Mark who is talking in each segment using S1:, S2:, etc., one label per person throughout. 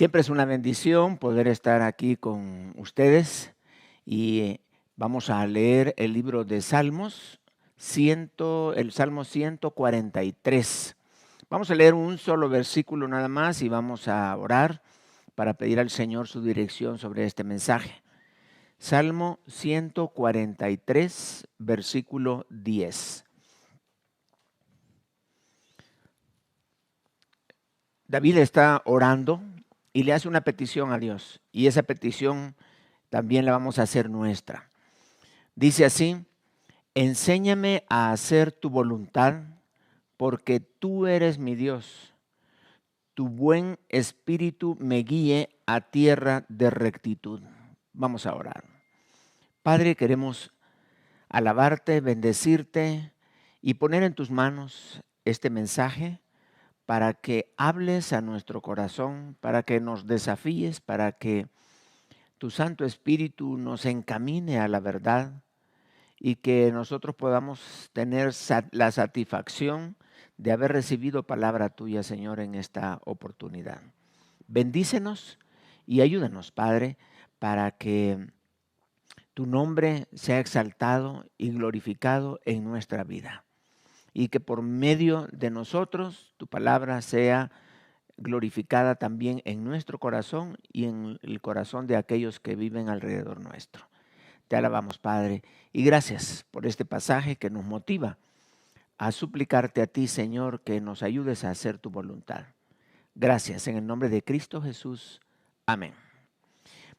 S1: Siempre es una bendición poder estar aquí con ustedes y vamos a leer el libro de Salmos, el Salmo 143. Vamos a leer un solo versículo nada más y vamos a orar para pedir al Señor su dirección sobre este mensaje. Salmo 143, versículo 10. David está orando y le hace una petición a Dios, y esa petición también la vamos a hacer nuestra. Dice así: enséñame a hacer tu voluntad, porque tú eres mi Dios. Tu buen espíritu me guíe a tierra de rectitud. Vamos a orar. Padre, queremos alabarte, bendecirte y poner en tus manos este mensaje para que hables a nuestro corazón, para que nos desafíes, para que tu Santo Espíritu nos encamine a la verdad y que nosotros podamos tener la satisfacción de haber recibido palabra tuya, Señor, en esta oportunidad. Bendícenos y ayúdanos, Padre, para que tu nombre sea exaltado y glorificado en nuestra vida, y que por medio de nosotros tu palabra sea glorificada también en nuestro corazón y en el corazón de aquellos que viven alrededor nuestro. Te alabamos, Padre, y gracias por este pasaje que nos motiva a suplicarte a ti, Señor, que nos ayudes a hacer tu voluntad. Gracias, en el nombre de Cristo Jesús. Amén.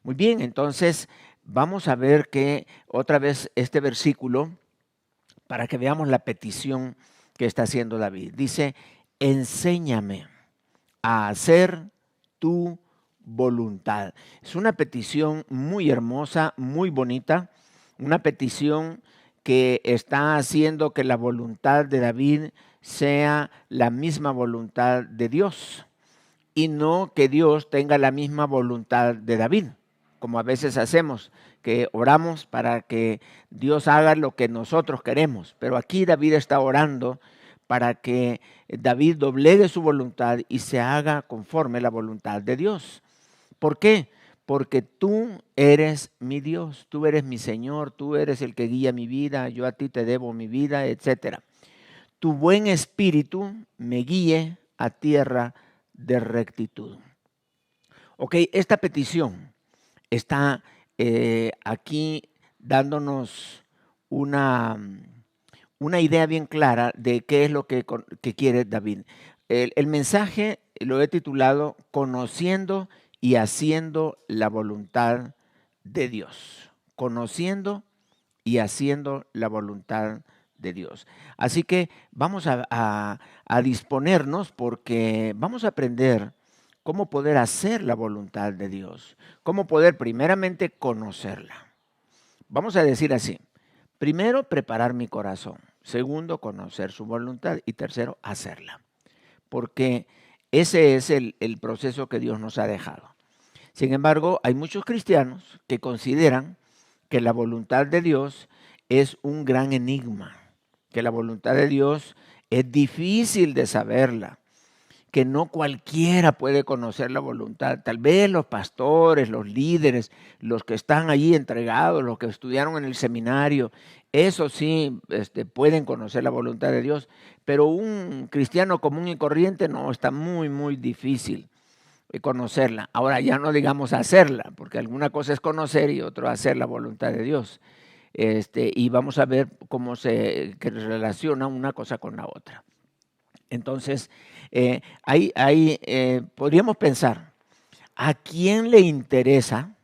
S1: Muy bien, entonces vamos a ver que otra vez este versículo, para que veamos la petición que está haciendo David. Dice: enséñame a hacer tu voluntad. Es una petición muy hermosa, muy bonita, una petición que está haciendo que la voluntad de David sea la misma voluntad de Dios y no que Dios tenga la misma voluntad de David, como a veces hacemos, que oramos para que Dios haga lo que nosotros queremos. Pero aquí David está orando para que David doblegue su voluntad y se haga conforme la voluntad de Dios. ¿Por qué? Porque tú eres mi Dios, tú eres mi Señor, tú eres el que guía mi vida, yo a ti te debo mi vida, etc. Tu buen espíritu me guíe a tierra de rectitud. Ok, esta petición está aquí dándonos una idea bien clara de qué es lo que quiere David. El mensaje lo he titulado Conociendo y haciendo la voluntad de Dios. Conociendo y haciendo la voluntad de Dios. Así que vamos a disponernos, porque vamos a aprender cómo poder hacer la voluntad de Dios, cómo poder primeramente conocerla. Vamos a decir así: primero, preparar mi corazón; segundo, conocer su voluntad; y tercero, hacerla. Porque ese es el proceso que Dios nos ha dejado. Sin embargo, hay muchos cristianos que consideran que la voluntad de Dios es un gran enigma, que la voluntad de Dios es difícil de saberla, que no cualquiera puede conocer la voluntad. Tal vez los pastores, los líderes, los que están allí entregados, los que estudiaron en el seminario, eso sí pueden conocer la voluntad de Dios, pero un cristiano común y corriente no, está muy, muy difícil conocerla. Ahora ya no digamos hacerla, porque alguna cosa es conocer y otra hacer la voluntad de Dios. Y vamos a ver cómo se relaciona una cosa con la otra. Entonces, podríamos pensar: ¿a quién le interesa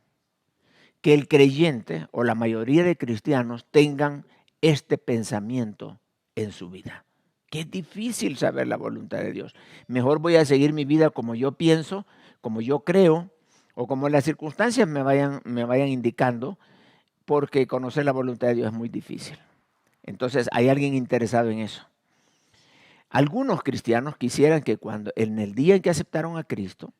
S1: que el creyente o la mayoría de cristianos tengan este pensamiento en su vida? Que es difícil saber la voluntad de Dios. Mejor voy a seguir mi vida como yo pienso, como yo creo, o como las circunstancias me vayan indicando, porque conocer la voluntad de Dios es muy difícil. Entonces, hay alguien interesado en eso. Algunos cristianos quisieran que en el día en que aceptaron a Cristo,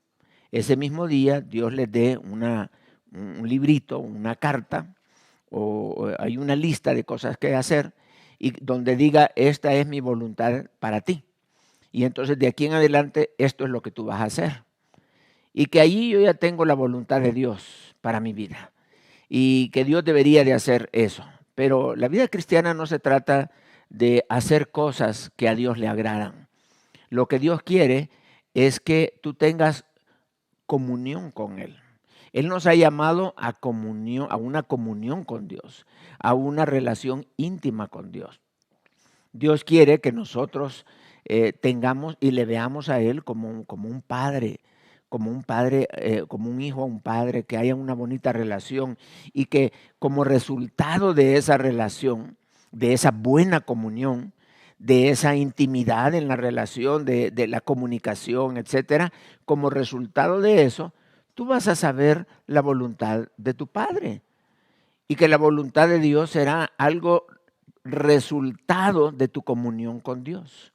S1: ese mismo día Dios les dé un librito, una carta, o hay una lista de cosas que hacer, y donde diga: esta es mi voluntad para ti. Y entonces de aquí en adelante esto es lo que tú vas a hacer. y que allí yo ya tengo la voluntad de Dios para mi vida y que Dios debería de hacer eso. Pero la vida cristiana no se trata de hacer cosas que a Dios le agradan. Lo que Dios quiere es que tú tengas comunión con Él. Él nos ha llamado a comunión, a una comunión con Dios, a una relación íntima con Dios. Dios quiere que nosotros tengamos y le veamos a Él como un padre, como un hijo a un padre, que haya una bonita relación y que como resultado de esa relación, de esa buena comunión, de esa intimidad en la relación, de la comunicación, etcétera, como resultado de eso, tú vas a saber la voluntad de tu Padre y que la voluntad de Dios será algo resultado de tu comunión con Dios.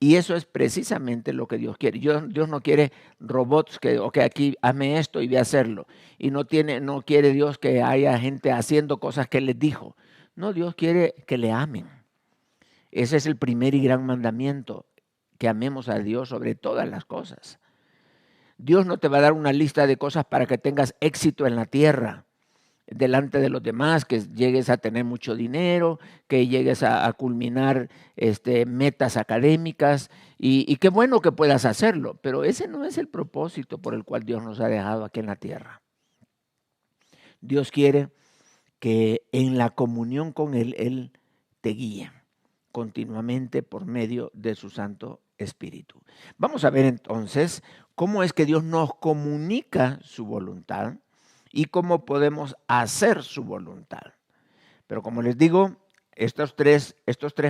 S1: Y eso es precisamente lo que Dios quiere. Dios no quiere robots que, ok, aquí hazme esto y ve a hacerlo. Y no quiere Dios que haya gente haciendo cosas que Él les dijo. No, Dios quiere que le amen. Ese es el primer y gran mandamiento, que amemos a Dios sobre todas las cosas. Dios no te va a dar una lista de cosas para que tengas éxito en la tierra delante de los demás, que llegues a tener mucho dinero, que llegues a culminar metas académicas y qué bueno que puedas hacerlo, pero ese no es el propósito por el cual Dios nos ha dejado aquí en la tierra. Dios quiere que en la comunión con Él, Él te guíe continuamente por medio de su Santo Espíritu. Vamos a ver entonces cómo es que Dios nos comunica su voluntad y cómo podemos hacer su voluntad. Pero como les digo, estos tres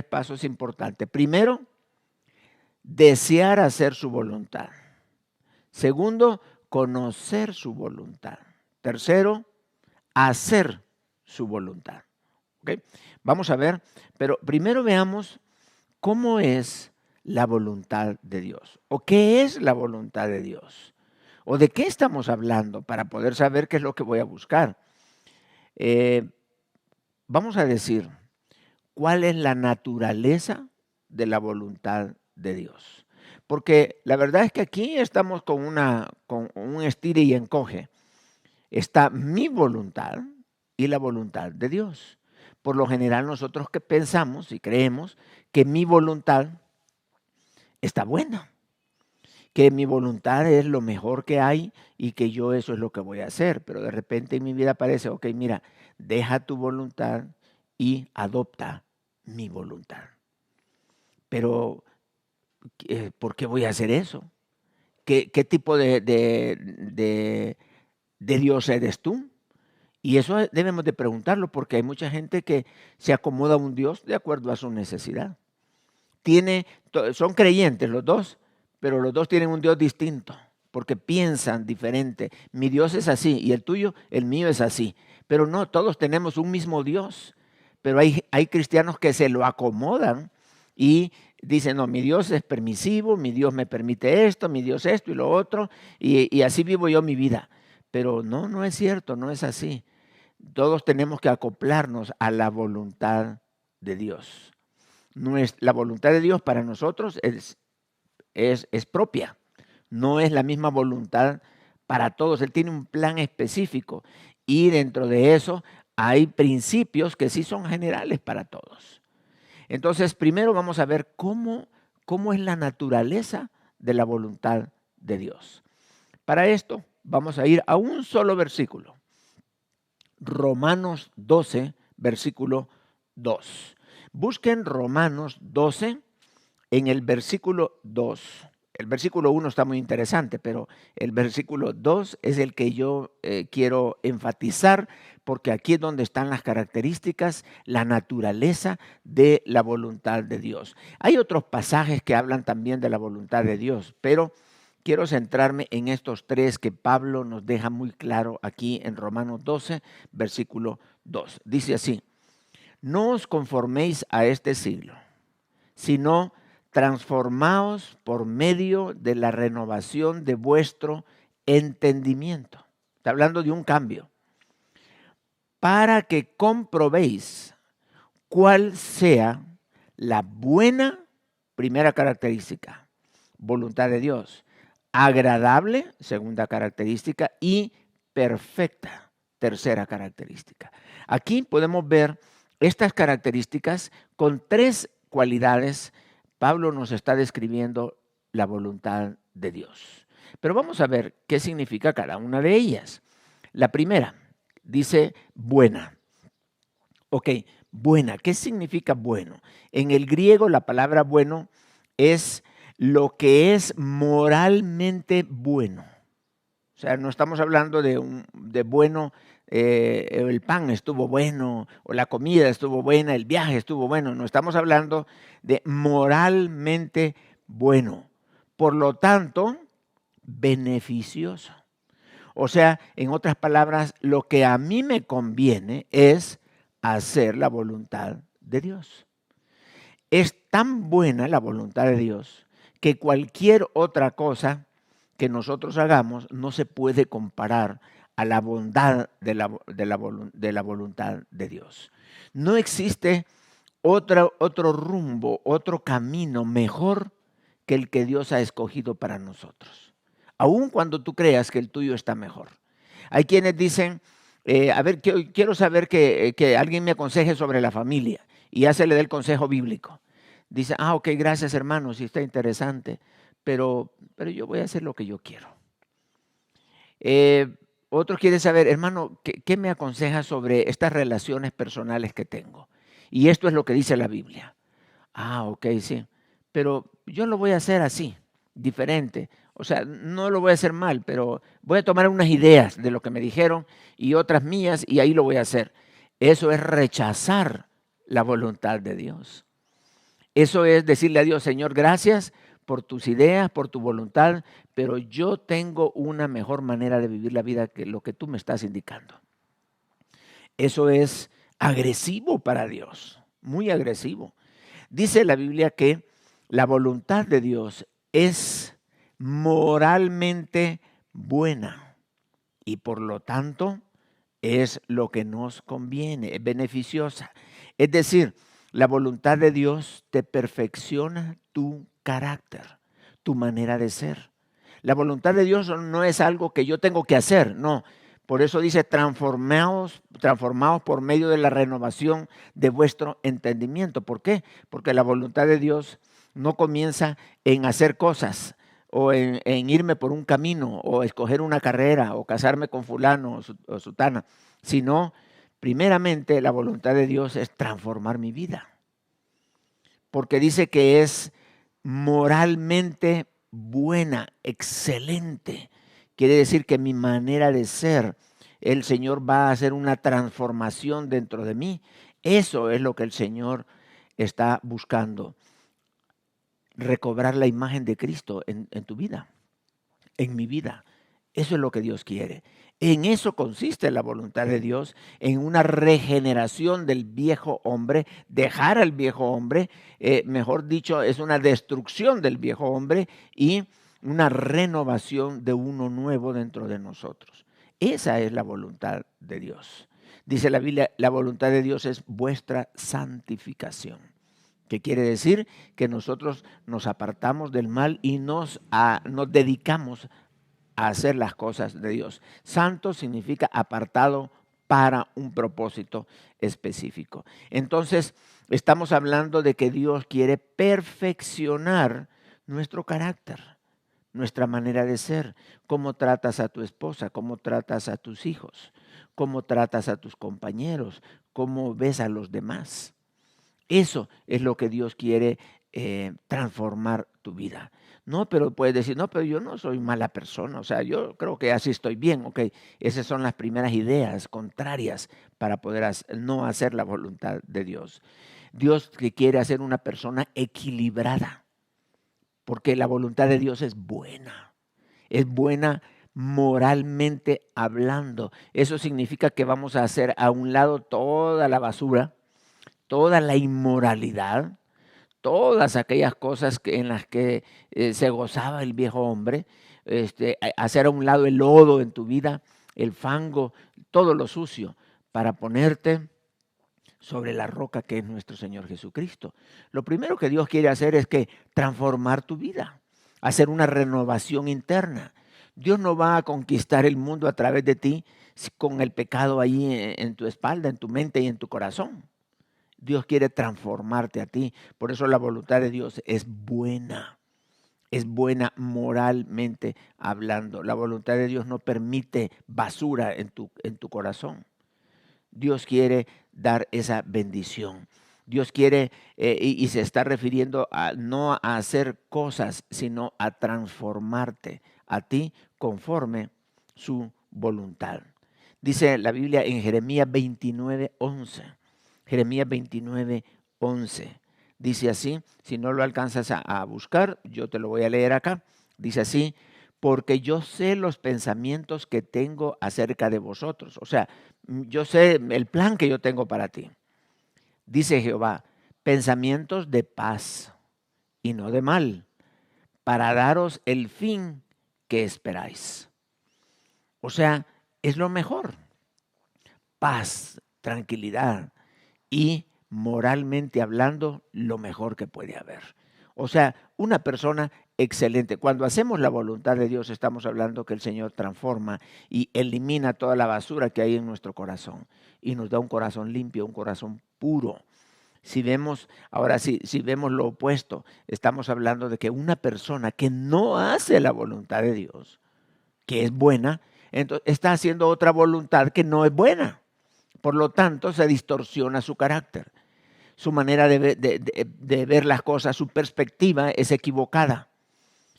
S1: pasos importantes. Primero, desear hacer su voluntad. Segundo, conocer su voluntad. Tercero, hacer su voluntad. ¿Okay? Vamos a ver, pero primero veamos cómo es la voluntad de Dios o qué es la voluntad de Dios. ¿O de qué estamos hablando para poder saber qué es lo que voy a buscar? Vamos a decir, ¿cuál es la naturaleza de la voluntad de Dios? Porque la verdad es que aquí estamos con un estire y encoge. Está mi voluntad y la voluntad de Dios. Por lo general nosotros que pensamos y creemos que mi voluntad está buena, que mi voluntad es lo mejor que hay y que yo eso es lo que voy a hacer. Pero de repente en mi vida parece, ok, mira, deja tu voluntad y adopta mi voluntad. Pero, ¿por qué voy a hacer eso? ¿Qué tipo de Dios eres tú? Y eso debemos de preguntarlo porque hay mucha gente que se acomoda a un Dios de acuerdo a su necesidad. Son creyentes los dos, pero los dos tienen un Dios distinto, porque piensan diferente. Mi Dios es así y el tuyo, el mío es así. Pero no, todos tenemos un mismo Dios. Pero hay cristianos que se lo acomodan y dicen, no, mi Dios es permisivo, mi Dios me permite esto, mi Dios esto y lo otro, y así vivo yo mi vida. Pero no es cierto, no es así. Todos tenemos que acoplarnos a la voluntad de Dios. La voluntad de Dios para nosotros es propia, no es la misma voluntad para todos. Él tiene un plan específico y dentro de eso hay principios que sí son generales para todos. Entonces, primero vamos a ver cómo es la naturaleza de la voluntad de Dios. Para esto vamos a ir a un solo versículo. Romanos 12, versículo 2. Busquen Romanos 12 en el versículo 2. El versículo 1 está muy interesante, pero el versículo 2 es el que yo quiero enfatizar porque aquí es donde están las características, la naturaleza de la voluntad de Dios. Hay otros pasajes que hablan también de la voluntad de Dios, pero quiero centrarme en estos tres que Pablo nos deja muy claro aquí en Romanos 12, versículo 2. Dice así, no os conforméis a este siglo, sino transformaos por medio de la renovación de vuestro entendimiento. Está hablando de un cambio. Para que comprobéis cuál sea la buena, primera característica, voluntad de Dios, agradable, segunda característica, y perfecta, tercera característica. Aquí podemos ver estas características con tres cualidades. Pablo nos está describiendo la voluntad de Dios. Pero vamos a ver qué significa cada una de ellas. La primera dice buena. Ok, buena. ¿Qué significa bueno? En el griego la palabra bueno es lo que es moralmente bueno. O sea, no estamos hablando de bueno, el pan estuvo bueno, o la comida estuvo buena, el viaje estuvo bueno. No estamos hablando de moralmente bueno. Por lo tanto, beneficioso. O sea, en otras palabras, lo que a mí me conviene es hacer la voluntad de Dios. Es tan buena la voluntad de Dios que cualquier otra cosa que nosotros hagamos no se puede comparar a la bondad de la voluntad de Dios. No existe otro rumbo, otro camino mejor que el que Dios ha escogido para nosotros. Aun cuando tú creas que el tuyo está mejor. Hay quienes dicen, a ver, quiero saber que alguien me aconseje sobre la familia y ya se le dé el consejo bíblico. Dice, ok, gracias hermano, sí está interesante, pero yo voy a hacer lo que yo quiero. Otro quiere saber, hermano, ¿qué me aconseja sobre estas relaciones personales que tengo? Y esto es lo que dice la Biblia. Ok, sí, pero yo lo voy a hacer así, diferente. O sea, no lo voy a hacer mal, pero voy a tomar unas ideas de lo que me dijeron y otras mías y ahí lo voy a hacer. Eso es rechazar la voluntad de Dios. Eso es decirle a Dios, Señor, gracias por tus ideas, por tu voluntad, pero yo tengo una mejor manera de vivir la vida que lo que tú me estás indicando. Eso es agresivo para Dios, muy agresivo. Dice la Biblia que la voluntad de Dios es moralmente buena y por lo tanto es lo que nos conviene, es beneficiosa. Es decir, la voluntad de Dios te perfecciona tu carácter, tu manera de ser. La voluntad de Dios no es algo que yo tengo que hacer, no. Por eso dice, transformaos por medio de la renovación de vuestro entendimiento. ¿Por qué? Porque la voluntad de Dios no comienza en hacer cosas o en irme por un camino o escoger una carrera o casarme con fulano o sutana, sino primeramente la voluntad de Dios es transformar mi vida. Porque dice que es moralmente buena, excelente. Quiere decir que mi manera de ser, el Señor va a hacer una transformación dentro de mí. Eso es lo que el Señor está buscando. Recobrar la imagen de Cristo en tu vida, en mi vida. Eso es lo que Dios quiere. En eso consiste la voluntad de Dios, en una regeneración del viejo hombre, dejar al viejo hombre, mejor dicho, es una destrucción del viejo hombre y una renovación de uno nuevo dentro de nosotros. Esa es la voluntad de Dios. Dice la Biblia, la voluntad de Dios es vuestra santificación. ¿Qué quiere decir? Que nosotros nos apartamos del mal y nos dedicamos a hacer las cosas de Dios. Santo significa apartado para un propósito específico. Entonces, estamos hablando de que Dios quiere perfeccionar nuestro carácter, nuestra manera de ser, cómo tratas a tu esposa, cómo tratas a tus hijos, cómo tratas a tus compañeros, cómo ves a los demás. Eso es lo que Dios quiere transformar tu vida. No, pero puedes decir, no, pero yo no soy mala persona, o sea, yo creo que así estoy bien, ok. Esas son las primeras ideas contrarias para poder no hacer la voluntad de Dios. Dios que quiere hacer una persona equilibrada, porque la voluntad de Dios es buena moralmente hablando. Eso significa que vamos a hacer a un lado toda la basura, toda la inmoralidad, todas aquellas cosas en las que se gozaba el viejo hombre, hacer a un lado el lodo en tu vida, el fango, todo lo sucio, para ponerte sobre la roca que es nuestro Señor Jesucristo. Lo primero que Dios quiere hacer es que transformar tu vida. hacer una renovación interna. Dios no va a conquistar el mundo a través de ti con el pecado ahí en tu espalda, en tu mente y en tu corazón. Dios quiere transformarte a ti. Por eso la voluntad de Dios es buena. Es buena moralmente hablando. La voluntad de Dios no permite basura en tu corazón. Dios quiere dar esa bendición. Dios quiere, y se está refiriendo no a hacer cosas, sino a transformarte a ti conforme su voluntad. Dice la Biblia en Jeremías 29:11. Jeremías 29:11. Dice así, si no lo alcanzas a buscar, yo te lo voy a leer acá. Dice así, porque yo sé los pensamientos que tengo acerca de vosotros. O sea, yo sé el plan que yo tengo para ti. Dice Jehová, pensamientos de paz y no de mal, para daros el fin que esperáis. O sea, es lo mejor. Paz, tranquilidad y moralmente hablando, lo mejor que puede haber. O sea, una persona excelente. Cuando hacemos la voluntad de Dios, estamos hablando que el Señor transforma y elimina toda la basura que hay en nuestro corazón y nos da un corazón limpio, un corazón puro. Si vemos, ahora sí, si vemos lo opuesto, estamos hablando de que una persona que no hace la voluntad de Dios, que es buena, entonces está haciendo otra voluntad que no es buena. Por lo tanto, se distorsiona su carácter. Su manera de ver las cosas, su perspectiva es equivocada.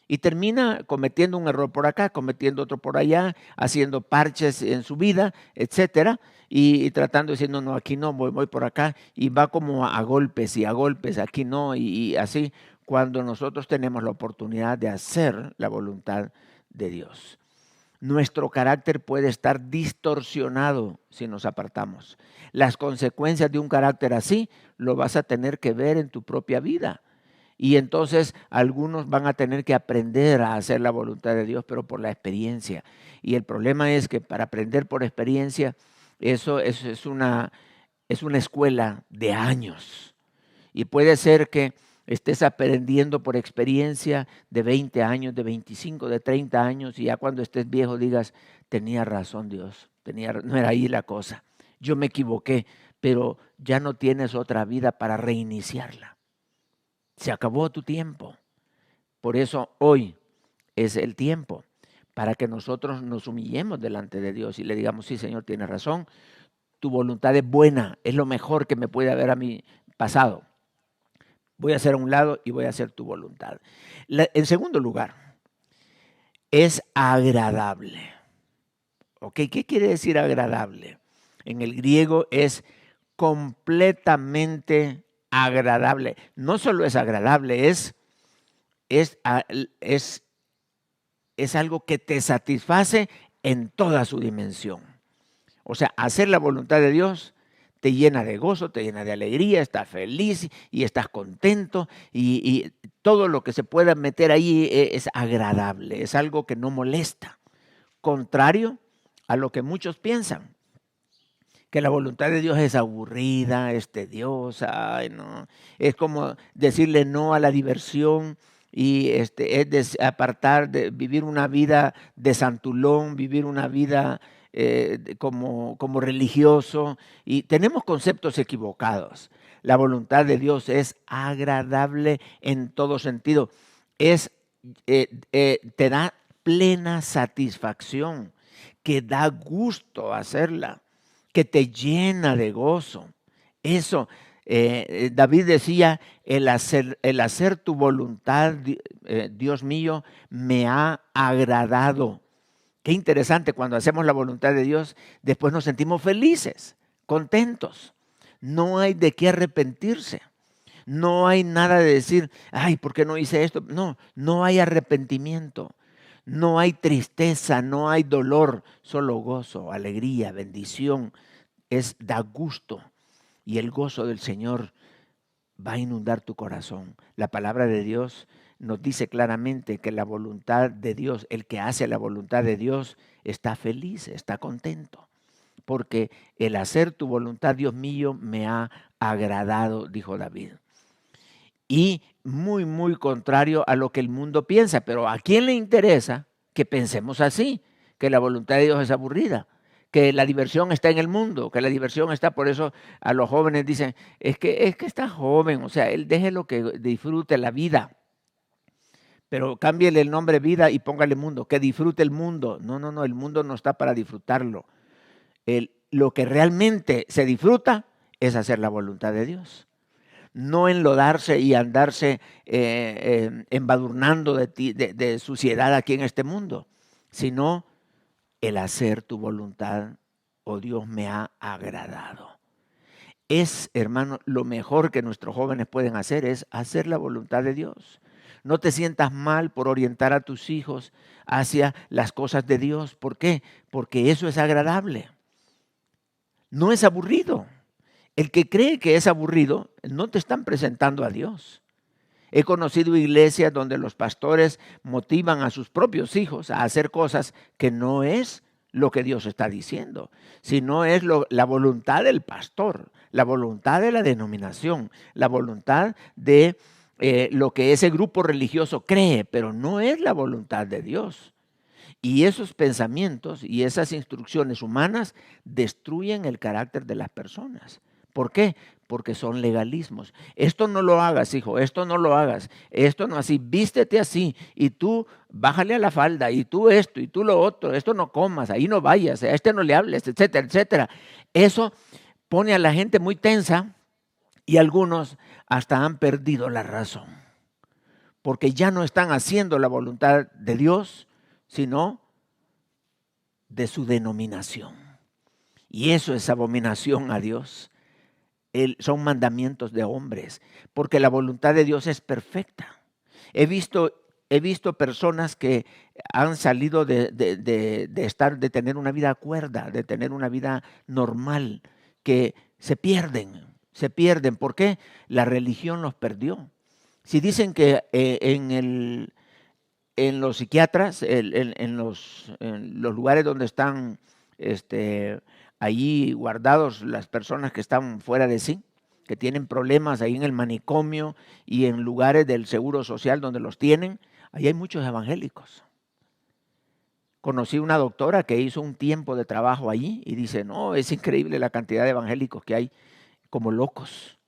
S1: Y termina cometiendo un error por acá, cometiendo otro por allá, haciendo parches en su vida, etcétera, y tratando de decir, no, aquí no, voy por acá, y va como a golpes y a golpes, aquí no, y así, cuando nosotros tenemos la oportunidad de hacer la voluntad de Dios. Nuestro carácter puede estar distorsionado si nos apartamos. Las consecuencias de un carácter así lo vas a tener que ver en tu propia vida. Y entonces algunos van a tener que aprender a hacer la voluntad de Dios, pero por la experiencia. Y el problema es que para aprender por experiencia, eso es una escuela de años. Y puede ser que estés aprendiendo por experiencia de 20 años, de 25, de 30 años, y ya cuando estés viejo digas, tenía razón Dios, no era ahí la cosa. Yo me equivoqué, pero ya no tienes otra vida para reiniciarla. Se acabó tu tiempo. Por eso hoy es el tiempo para que nosotros nos humillemos delante de Dios y le digamos, sí, Señor, tienes razón, tu voluntad es buena, es lo mejor que me puede haber a mi pasado. Voy a hacer a un lado y voy a hacer tu voluntad. En segundo lugar, es agradable. ¿Ok? ¿Qué quiere decir agradable? En el griego es completamente agradable. No solo es agradable, es algo que te satisface en toda su dimensión. O sea, hacer la voluntad de Dios te llena de gozo, te llena de alegría, estás feliz y estás contento y todo lo que se pueda meter ahí es agradable, es algo que no molesta. Contrario a lo que muchos piensan, que la voluntad de Dios es aburrida, es tediosa, ay, no. Es como decirle no a la diversión y es apartar, de vivir una vida de santulón, vivir una vida como religioso, y tenemos conceptos equivocados. La voluntad de Dios es agradable en todo sentido, te da plena satisfacción, que da gusto hacerla, que te llena de gozo. Eso, David decía, el hacer tu voluntad, Dios mío, me ha agradado. Qué interesante, cuando hacemos la voluntad de Dios, después nos sentimos felices, contentos. No hay de qué arrepentirse. No hay nada de decir, ay, ¿por qué no hice esto? No, no hay arrepentimiento. No hay tristeza, no hay dolor, solo gozo, alegría, bendición. Da gusto, y el gozo del Señor va a inundar tu corazón. La palabra de Dios nos dice claramente que la voluntad de Dios, el que hace la voluntad de Dios, está feliz, está contento. Porque el hacer tu voluntad, Dios mío, me ha agradado, dijo David. y muy, muy contrario a lo que el mundo piensa. Pero ¿a quién le interesa que pensemos así? Que la voluntad de Dios es aburrida, que la diversión está en el mundo, que la diversión está, por eso a los jóvenes dicen, es que está joven, o sea, él déjelo que disfrute la vida. Pero cámbiele el nombre vida y póngale mundo, que disfrute el mundo. No, no, no, el mundo no está para disfrutarlo. Lo que realmente se disfruta es hacer la voluntad de Dios. No enlodarse y andarse embadurnando de suciedad aquí en este mundo, sino el hacer tu voluntad, oh Dios, me ha agradado. Es, hermano, lo mejor que nuestros jóvenes pueden hacer es hacer la voluntad de Dios. No te sientas mal por orientar a tus hijos hacia las cosas de Dios. ¿Por qué? Porque eso es agradable. No es aburrido. El que cree que es aburrido, no te están presentando a Dios. He conocido iglesias donde los pastores motivan a sus propios hijos a hacer cosas que no es lo que Dios está diciendo, sino es la voluntad del pastor, la voluntad de la denominación, la voluntad de lo que ese grupo religioso cree, pero no es la voluntad de Dios. Y esos pensamientos y esas instrucciones humanas destruyen el carácter de las personas. ¿Por qué? Porque son legalismos. Esto no lo hagas, hijo, esto no lo hagas, esto no así, vístete así, y tú bájale a la falda, y tú esto, y tú lo otro, esto no comas, ahí no vayas, a este no le hables, etcétera, etcétera. Eso pone a la gente muy tensa y algunos hasta han perdido la razón, porque ya no están haciendo la voluntad de Dios, sino de su denominación. Y eso es abominación a Dios. Son mandamientos de hombres, porque la voluntad de Dios es perfecta. He visto personas que han salido de tener una vida cuerda, de tener una vida normal, que se pierden. Se pierden. ¿Por qué? La religión los perdió. Si dicen que en los psiquiatras, en los lugares donde están allí guardados las personas que están fuera de sí, que tienen problemas ahí en el manicomio y en lugares del seguro social donde los tienen, ahí hay muchos evangélicos. Conocí una doctora que hizo un tiempo de trabajo allí y dice, no, es increíble la cantidad de evangélicos que hay como locos.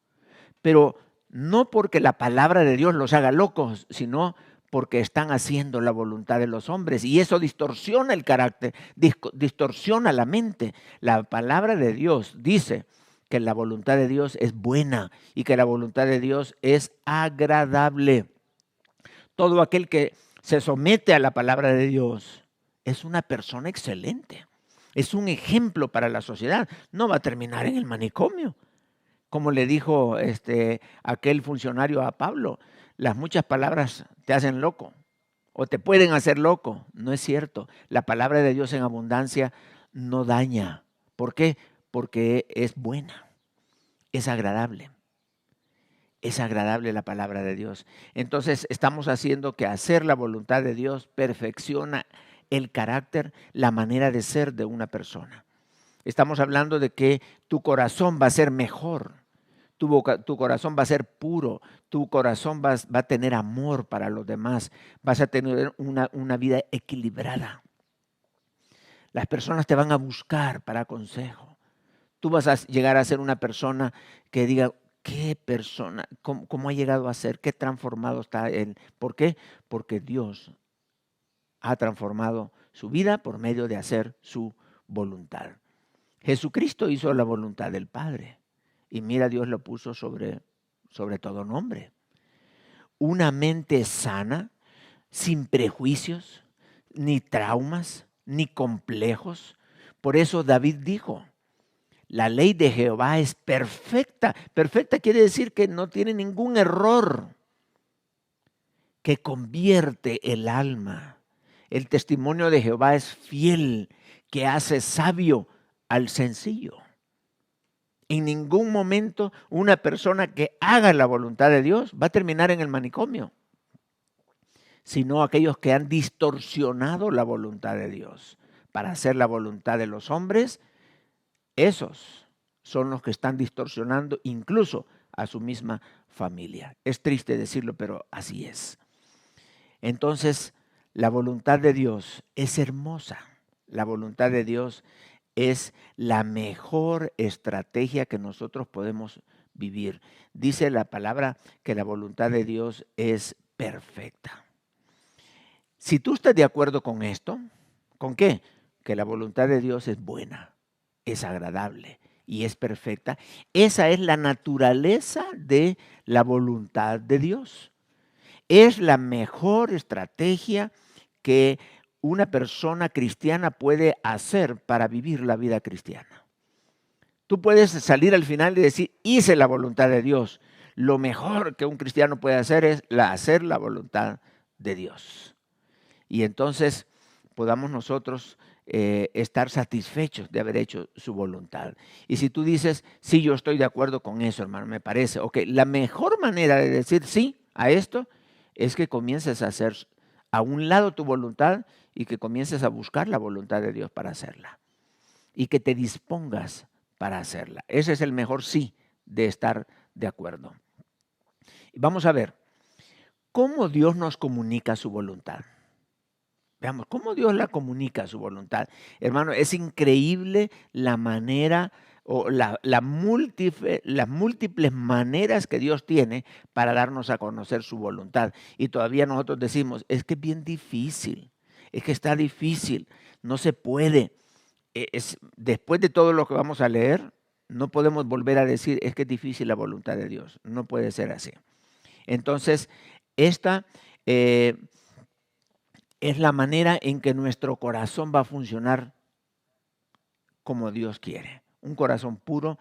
S1: Pero no porque la palabra de Dios los haga locos, sino porque están haciendo la voluntad de los hombres. Y eso distorsiona el carácter, distorsiona la mente. La palabra de Dios dice que la voluntad de Dios es buena y que la voluntad de Dios es agradable. Todo aquel que se somete a la palabra de Dios es una persona excelente. Es un ejemplo para la sociedad. No va a terminar en el manicomio. Como le dijo aquel funcionario a Pablo, las muchas palabras te hacen loco o te pueden hacer loco. No es cierto. La palabra de Dios en abundancia no daña. ¿Por qué? Porque es buena, es agradable. Es agradable la palabra de Dios. Entonces estamos haciendo que hacer la voluntad de Dios perfecciona el carácter, la manera de ser de una persona. Estamos hablando de que tu corazón va a ser mejor, tu corazón va a ser puro, tu corazón va a tener amor para los demás, vas a tener una vida equilibrada. Las personas te van a buscar para consejo. Tú vas a llegar a ser una persona que diga, ¿qué persona? ¿Cómo ha llegado a ser? ¿Qué transformado está él? ¿Por qué? Porque Dios ha transformado su vida por medio de hacer su voluntad. Jesucristo hizo la voluntad del Padre y mira, Dios lo puso sobre todo nombre. Una mente sana, sin prejuicios, ni traumas, ni complejos. Por eso David dijo, la ley de Jehová es perfecta. Perfecta quiere decir que no tiene ningún error, que convierte el alma. El testimonio de Jehová es fiel, que hace sabio al sencillo. En ningún momento una persona que haga la voluntad de Dios va a terminar en el manicomio, sino aquellos que han distorsionado la voluntad de Dios para hacer la voluntad de los hombres. Esos son los que están distorsionando incluso a su misma familia. Es triste decirlo, pero así es. Entonces, la voluntad de Dios es hermosa. La voluntad de Dios es la mejor estrategia que nosotros podemos vivir. Dice la palabra que la voluntad de Dios es perfecta. Si tú estás de acuerdo con esto, ¿con qué? Que la voluntad de Dios es buena, es agradable y es perfecta. Esa es la naturaleza de la voluntad de Dios. Es la mejor estrategia que una persona cristiana puede hacer para vivir la vida cristiana. Tú puedes salir al final y decir, hice la voluntad de Dios. Lo mejor que un cristiano puede hacer es hacer la voluntad de Dios. Y entonces podamos nosotros estar satisfechos de haber hecho su voluntad. Y si tú dices, sí, yo estoy de acuerdo con eso, hermano, me parece. Ok, la mejor manera de decir sí a esto es que comiences a hacer a un lado tu voluntad y que comiences a buscar la voluntad de Dios para hacerla. Y que te dispongas para hacerla. Ese es el mejor sí de estar de acuerdo. Vamos a ver cómo Dios nos comunica su voluntad. Veamos cómo Dios la comunica su voluntad. Hermano, es increíble la manera o las múltiples maneras que Dios tiene para darnos a conocer su voluntad. Y todavía nosotros decimos, es que es bien difícil, es que está difícil, no se puede. Después de todo lo que vamos a leer, no podemos volver a decir, es que es difícil la voluntad de Dios. No puede ser así. Entonces, esta es la manera en que nuestro corazón va a funcionar como Dios quiere. Un corazón puro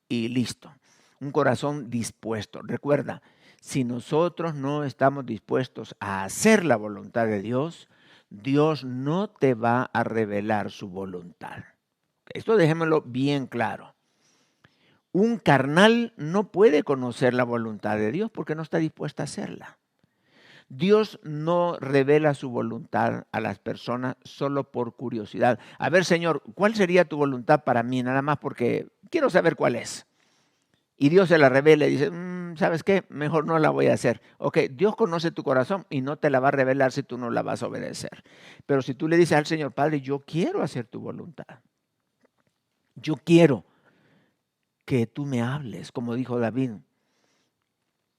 S1: y listo. Un corazón dispuesto. Recuerda, si nosotros no estamos dispuestos a hacer la voluntad de Dios, Dios no te va a revelar su voluntad. Esto dejémoslo bien claro. Un carnal no puede conocer la voluntad de Dios porque no está dispuesto a hacerla. Dios no revela su voluntad a las personas solo por curiosidad. A ver, Señor, ¿cuál sería tu voluntad para mí? Nada más porque quiero saber cuál es. Y Dios se la revela y dice, ¿sabes qué? Mejor no la voy a hacer. Ok, Dios conoce tu corazón y no te la va a revelar si tú no la vas a obedecer. Pero si tú le dices al Señor, Padre, yo quiero hacer tu voluntad. Yo quiero que tú me hables, como dijo David.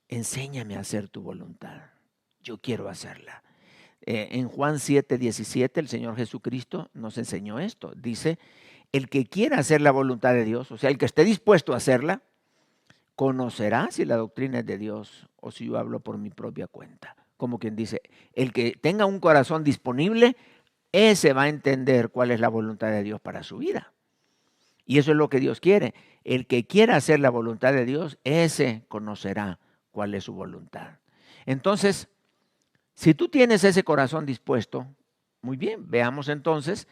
S1: Enséñame a hacer tu voluntad. Yo quiero hacerla. En Juan 7:17 el Señor Jesucristo nos enseñó esto. Dice, el que quiera hacer la voluntad de Dios, o sea, el que esté dispuesto a hacerla, conocerá si la doctrina es de Dios o si yo hablo por mi propia cuenta. Como quien dice, el que tenga un corazón disponible, ese va a entender cuál es la voluntad de Dios para su vida. Y eso es lo que Dios quiere. El que quiera hacer la voluntad de Dios, ese conocerá cuál es su voluntad. Entonces, si tú tienes ese corazón dispuesto, muy bien, veamos entonces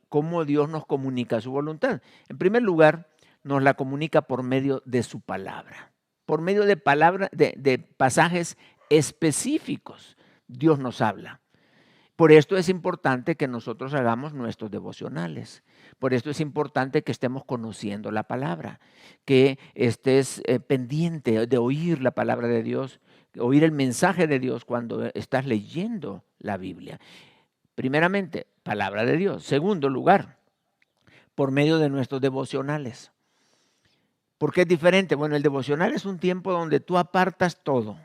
S1: cómo Dios nos comunica su voluntad. En primer lugar, nos la comunica por medio de su palabra, por medio de pasajes específicos. Dios nos habla. Por esto es importante que nosotros hagamos nuestros devocionales. Por esto es importante que estemos conociendo la palabra, que estés pendiente de oír la palabra de Dios, oír el mensaje de Dios cuando estás leyendo la Biblia. Primeramente, palabra de Dios. Segundo lugar, por medio de nuestros devocionales. ¿Por qué es diferente? Bueno, el devocional es un tiempo donde tú apartas todo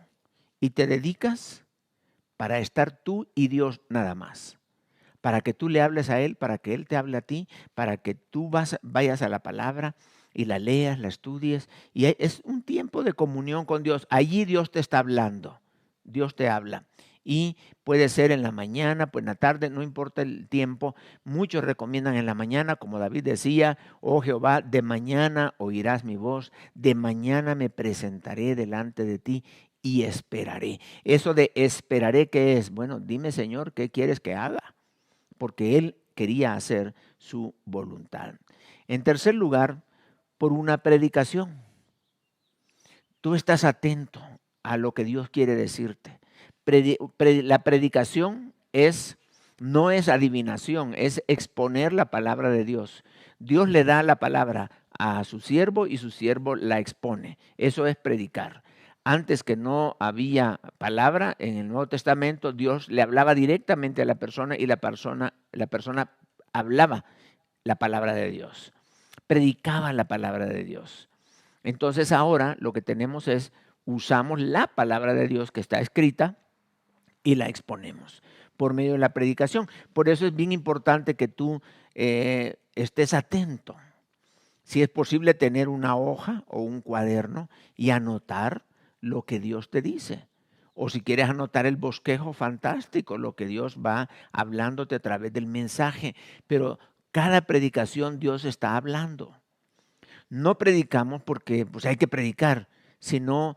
S1: y te dedicas para estar tú y Dios nada más. Para que tú le hables a Él, para que Él te hable a ti, para que tú vayas a la palabra y la leas, la estudies. Y es un tiempo de comunión con Dios. Allí Dios te está hablando, Dios te habla. Y puede ser en la mañana, pues en la tarde, no importa el tiempo. Muchos recomiendan en la mañana, como David decía, oh Jehová, de mañana oirás mi voz, de mañana me presentaré delante de ti y esperaré. Eso de esperaré, ¿qué es? Bueno, dime, Señor, ¿qué quieres que haga? Porque Él quería hacer su voluntad. En tercer lugar, por una predicación. Tú estás atento a lo que Dios quiere decirte. La predicación no es adivinación, es exponer la palabra de Dios. Dios le da la palabra a su siervo y su siervo la expone. Eso es predicar. antes que no había palabra en el Nuevo Testamento, Dios le hablaba directamente a la persona y la persona hablaba la palabra de Dios, predicaba la palabra de Dios. Entonces ahora lo que tenemos es, usamos la palabra de Dios que está escrita y la exponemos por medio de la predicación. Por eso es bien importante que tú estés atento. Si es posible tener una hoja o un cuaderno y anotar lo que Dios te dice. O si quieres anotar el bosquejo, fantástico, lo que Dios va hablándote a través del mensaje. Pero cada predicación Dios está hablando. No predicamos porque pues, hay que predicar, sino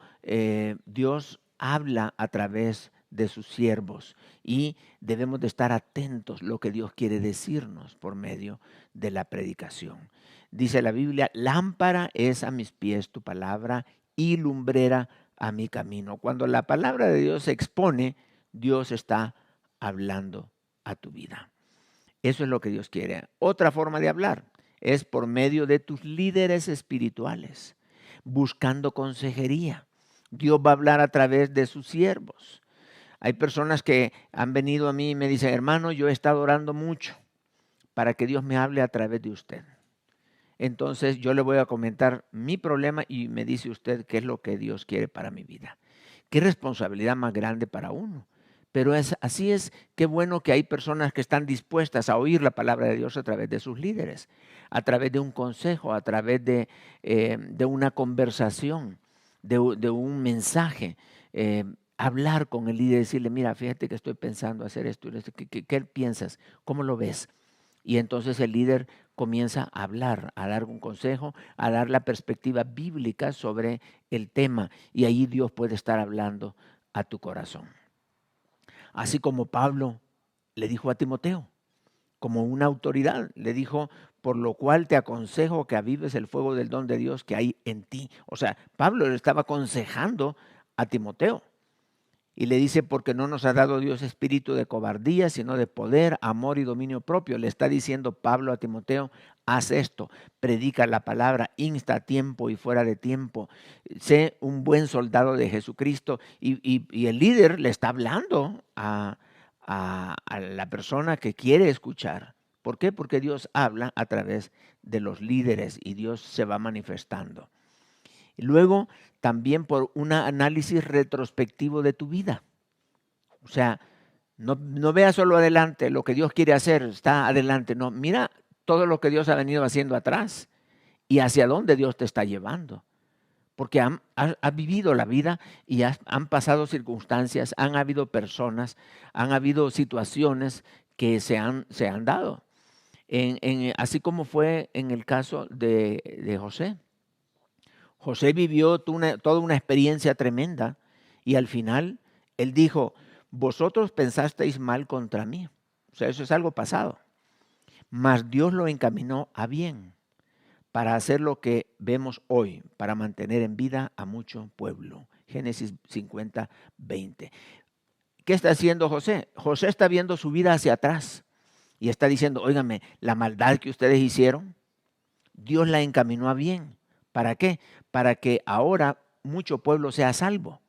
S1: Dios habla a través de sus siervos y debemos de estar atentos a lo que Dios quiere decirnos por medio de la predicación. Dice la Biblia, lámpara es a mis pies tu palabra y lumbrera a mi camino. Cuando la palabra de Dios se expone, Dios está hablando a tu vida. Eso es lo que Dios quiere. Otra forma de hablar es por medio de tus líderes espirituales, buscando consejería. Dios va a hablar a través de sus siervos. Hay personas que han venido a mí y me dicen, hermano, yo he estado orando mucho para que Dios me hable a través de usted. Entonces yo le voy a comentar mi problema y me dice usted qué es lo que Dios quiere para mi vida. Qué responsabilidad más grande para uno. Pero así es, qué bueno que hay personas que están dispuestas a oír la palabra de Dios a través de sus líderes, a través de un consejo, a través de una conversación, de un mensaje. Hablar con el líder y decirle, mira, fíjate que estoy pensando hacer esto. ¿Qué piensas? ¿Cómo lo ves? Y entonces el líder comienza a hablar, a dar un consejo, a dar la perspectiva bíblica sobre el tema. Y ahí Dios puede estar hablando a tu corazón. Así como Pablo le dijo a Timoteo, como una autoridad, le dijo, por lo cual te aconsejo que avives el fuego del don de Dios que hay en ti. O sea, Pablo le estaba aconsejando a Timoteo. Y le dice, porque no nos ha dado Dios espíritu de cobardía, sino de poder, amor y dominio propio. Le está diciendo Pablo a Timoteo, haz esto, predica la palabra, insta a tiempo y fuera de tiempo. Sé un buen soldado de Jesucristo. Y el líder le está hablando a la persona que quiere escuchar. ¿Por qué? Porque Dios habla a través de los líderes y Dios se va manifestando. Y luego también por un análisis retrospectivo de tu vida. O sea, no veas solo adelante, lo que Dios quiere hacer está adelante. No, mira todo lo que Dios ha venido haciendo atrás y hacia dónde Dios te está llevando. Porque has vivido la vida y han pasado circunstancias, han habido personas, han habido situaciones que se han dado. Así como fue en el caso de José. José vivió toda una experiencia tremenda y al final él dijo, vosotros pensasteis mal contra mí. O sea, eso es algo pasado. Mas Dios lo encaminó a bien para hacer lo que vemos hoy, para mantener en vida a mucho pueblo. Génesis 50, 20. ¿Qué está haciendo José? José está viendo su vida hacia atrás y está diciendo, óigame, la maldad que ustedes hicieron, Dios la encaminó a bien. ¿Para qué? Para que ahora mucho pueblo sea salvo.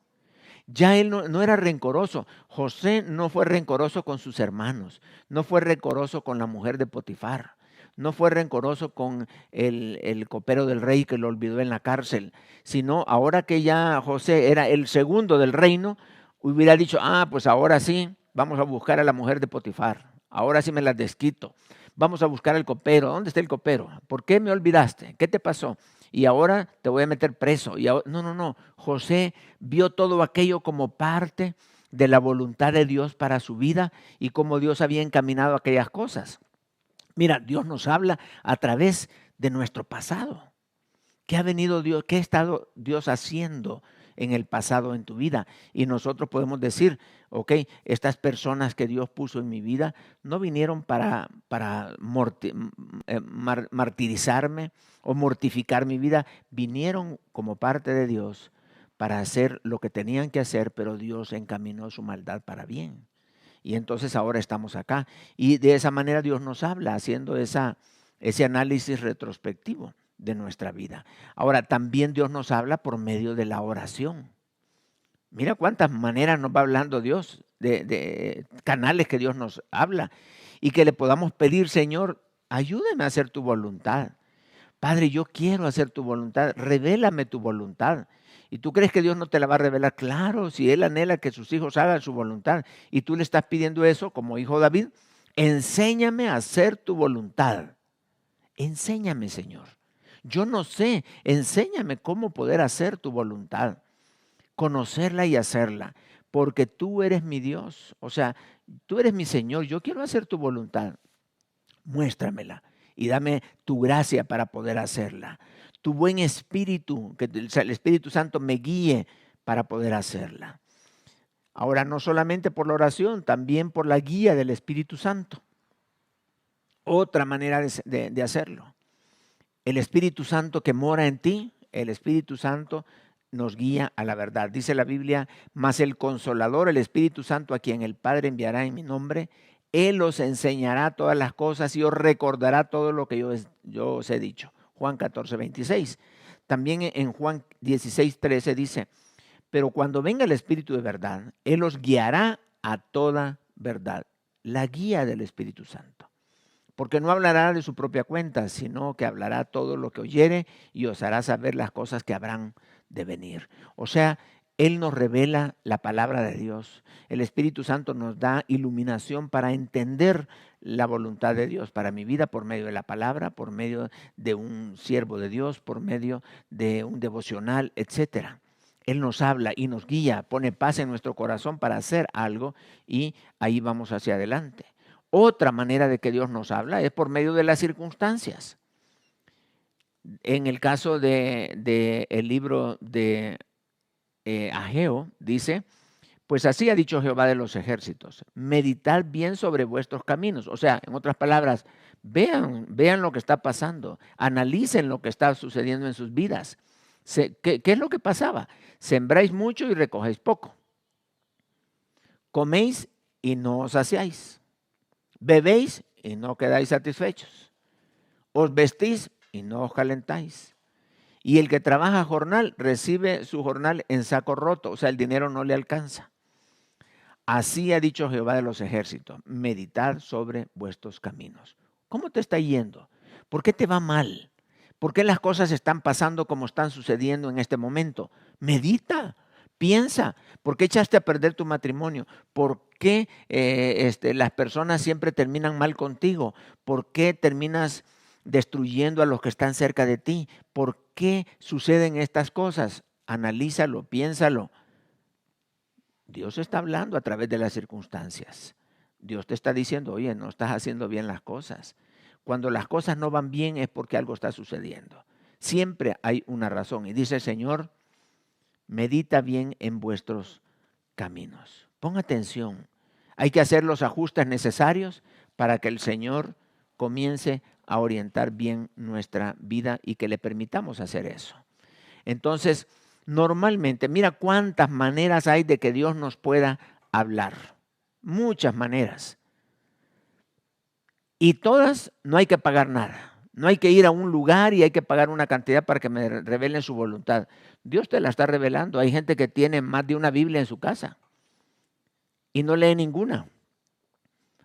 S1: Ya él no era rencoroso. José no fue rencoroso con sus hermanos, no fue rencoroso con la mujer de Potifar, no fue rencoroso con el copero del rey que lo olvidó en la cárcel, sino ahora que ya José era el segundo del reino, hubiera dicho, pues ahora sí, vamos a buscar a la mujer de Potifar, ahora sí me las desquito. Vamos a buscar al copero. ¿Dónde está el copero? ¿Por qué me olvidaste? ¿Qué te pasó? Y ahora te voy a meter preso. No. José vio todo aquello como parte de la voluntad de Dios para su vida y cómo Dios había encaminado aquellas cosas. Mira, Dios nos habla a través de nuestro pasado. ¿Qué ha venido Dios? ¿Qué ha estado Dios haciendo en el pasado en tu vida? Y nosotros podemos decir, ok, estas personas que Dios puso en mi vida no vinieron para martirizarme o mortificar mi vida, vinieron como parte de Dios para hacer lo que tenían que hacer, pero Dios encaminó su maldad para bien. Y entonces ahora estamos acá. Y de esa manera Dios nos habla, haciendo ese análisis retrospectivo de nuestra vida. Ahora, también Dios nos habla por medio de la oración. Mira cuántas maneras nos va hablando Dios, de canales que Dios nos habla y que le podamos pedir, Señor, ayúdame a hacer tu voluntad. Padre, yo quiero hacer tu voluntad, revélame tu voluntad. ¿Y tú crees que Dios no te la va a revelar? Claro, si Él anhela que sus hijos hagan su voluntad y tú le estás pidiendo eso como hijo David, enséñame a hacer tu voluntad. Enséñame, Señor. Yo no sé, enséñame cómo poder hacer tu voluntad, conocerla y hacerla, porque tú eres mi Dios, o sea, tú eres mi Señor, yo quiero hacer tu voluntad. Muéstramela y dame tu gracia para poder hacerla. Tu buen espíritu, que el Espíritu Santo me guíe para poder hacerla. Ahora, no solamente por la oración, también por la guía del Espíritu Santo. Otra manera de hacerlo. El Espíritu Santo que mora en ti, el Espíritu Santo nos guía a la verdad. Dice la Biblia, mas el Consolador, el Espíritu Santo, a quien el Padre enviará en mi nombre, Él os enseñará todas las cosas y os recordará todo lo que yo os he dicho. Juan 14:26. También en Juan 16:13 dice, pero cuando venga el Espíritu de verdad, Él os guiará a toda verdad. La guía del Espíritu Santo. Porque no hablará de su propia cuenta, sino que hablará todo lo que oyere y os hará saber las cosas que habrán de venir. O sea, Él nos revela la palabra de Dios. El Espíritu Santo nos da iluminación para entender la voluntad de Dios para mi vida por medio de la palabra, por medio de un siervo de Dios, por medio de un devocional, etcétera. Él nos habla y nos guía, pone paz en nuestro corazón para hacer algo y ahí vamos hacia adelante. Otra manera de que Dios nos habla es por medio de las circunstancias. En el caso de el libro de Ageo, dice, pues así ha dicho Jehová de los ejércitos, meditad bien sobre vuestros caminos. O sea, en otras palabras, vean lo que está pasando, analicen lo que está sucediendo en sus vidas. ¿Qué es lo que pasaba? Sembráis mucho y recogéis poco. Coméis y no os saciáis. Bebéis y no quedáis satisfechos. Os vestís y no os calentáis. Y el que trabaja jornal recibe su jornal en saco roto, o sea, el dinero no le alcanza. Así ha dicho Jehová de los ejércitos, meditad sobre vuestros caminos. ¿Cómo te está yendo? ¿Por qué te va mal? ¿Por qué las cosas están pasando como están sucediendo en este momento? Medita, piensa. ¿Por qué echaste a perder tu matrimonio? ¿Por qué las personas siempre terminan mal contigo? ¿Por qué terminas destruyendo a los que están cerca de ti? ¿Por qué suceden estas cosas? Analízalo, piénsalo. Dios está hablando a través de las circunstancias. Dios te está diciendo, oye, no estás haciendo bien las cosas. Cuando las cosas no van bien es porque algo está sucediendo. Siempre hay una razón. Y dice el Señor, medita bien en vuestros caminos. Pon atención. Hay que hacer los ajustes necesarios para que el Señor comience a orientar bien nuestra vida y que le permitamos hacer eso. Entonces, normalmente, mira cuántas maneras hay de que Dios nos pueda hablar. Muchas maneras. Y todas no hay que pagar nada. No hay que ir a un lugar y hay que pagar una cantidad para que me revelen su voluntad. Dios te la está revelando. Hay gente que tiene más de una Biblia en su casa y no lee ninguna.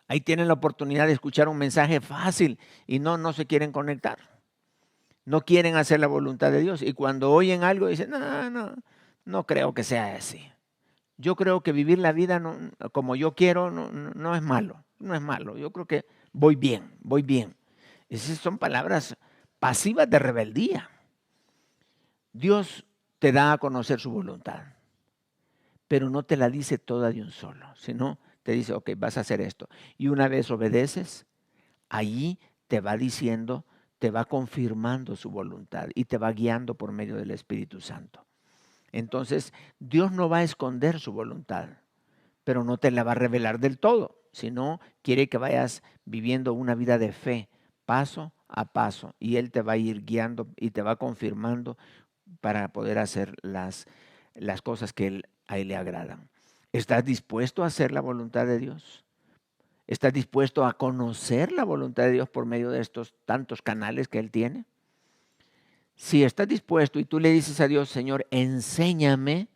S1: Ahí tienen la oportunidad de escuchar un mensaje fácil y no se quieren conectar. No quieren hacer la voluntad de Dios. Y cuando oyen algo dicen, no creo que sea así. Yo creo que vivir la vida como yo quiero no es malo. No es malo. Yo creo que voy bien, voy bien. Esas son palabras pasivas de rebeldía. Dios te da a conocer su voluntad, pero no te la dice toda de un solo, sino te dice, ok, vas a hacer esto. Y una vez obedeces, allí te va diciendo, te va confirmando su voluntad y te va guiando por medio del Espíritu Santo. Entonces, Dios no va a esconder su voluntad, pero no te la va a revelar del todo, sino quiere que vayas viviendo una vida de fe, paso a paso, y Él te va a ir guiando y te va confirmando para poder hacer las cosas que a Él le agradan. ¿Estás dispuesto a hacer la voluntad de Dios? ¿Estás dispuesto a conocer la voluntad de Dios por medio de estos tantos canales que Él tiene? Si estás dispuesto y tú le dices a Dios, Señor, enséñame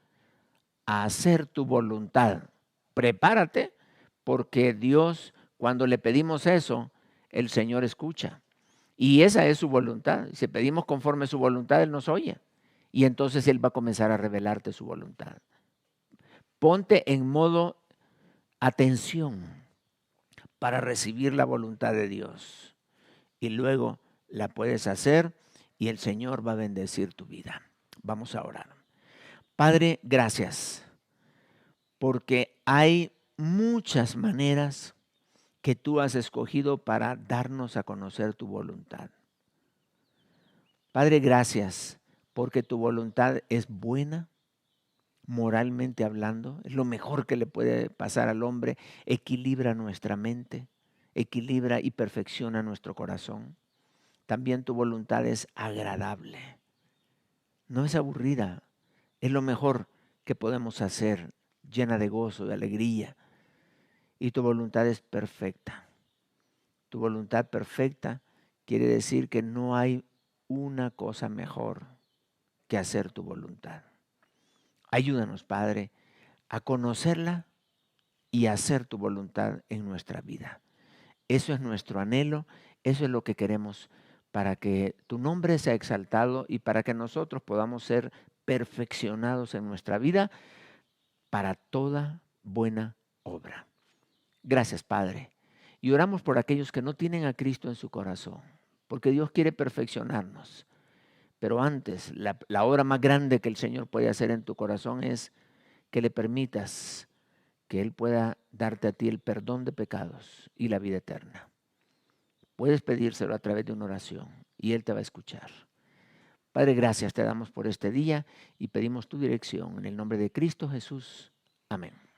S1: a hacer tu voluntad. Prepárate, porque Dios, cuando le pedimos eso, el Señor escucha. Y esa es su voluntad. Si pedimos conforme a su voluntad, Él nos oye. Y entonces Él va a comenzar a revelarte su voluntad. Ponte en modo atención para recibir la voluntad de Dios. Y luego la puedes hacer y el Señor va a bendecir tu vida. Vamos a orar. Padre, gracias, porque hay muchas maneras que tú has escogido para darnos a conocer tu voluntad. Padre, gracias, porque tu voluntad es buena, moralmente hablando, es lo mejor que le puede pasar al hombre, equilibra nuestra mente, equilibra y perfecciona nuestro corazón. También tu voluntad es agradable, no es aburrida, es lo mejor que podemos hacer, llena de gozo, de alegría. Y tu voluntad es perfecta. Tu voluntad perfecta quiere decir que no hay una cosa mejor que hacer tu voluntad. Ayúdanos, Padre, a conocerla y a hacer tu voluntad en nuestra vida. Eso es nuestro anhelo, eso es lo que queremos para que tu nombre sea exaltado y para que nosotros podamos ser perfeccionados en nuestra vida para toda buena obra. Gracias, Padre. Y oramos por aquellos que no tienen a Cristo en su corazón, porque Dios quiere perfeccionarnos. Pero antes, la obra más grande que el Señor puede hacer en tu corazón es que le permitas que Él pueda darte a ti el perdón de pecados y la vida eterna. Puedes pedírselo a través de una oración y Él te va a escuchar. Padre, gracias te damos por este día y pedimos tu dirección en el nombre de Cristo Jesús. Amén.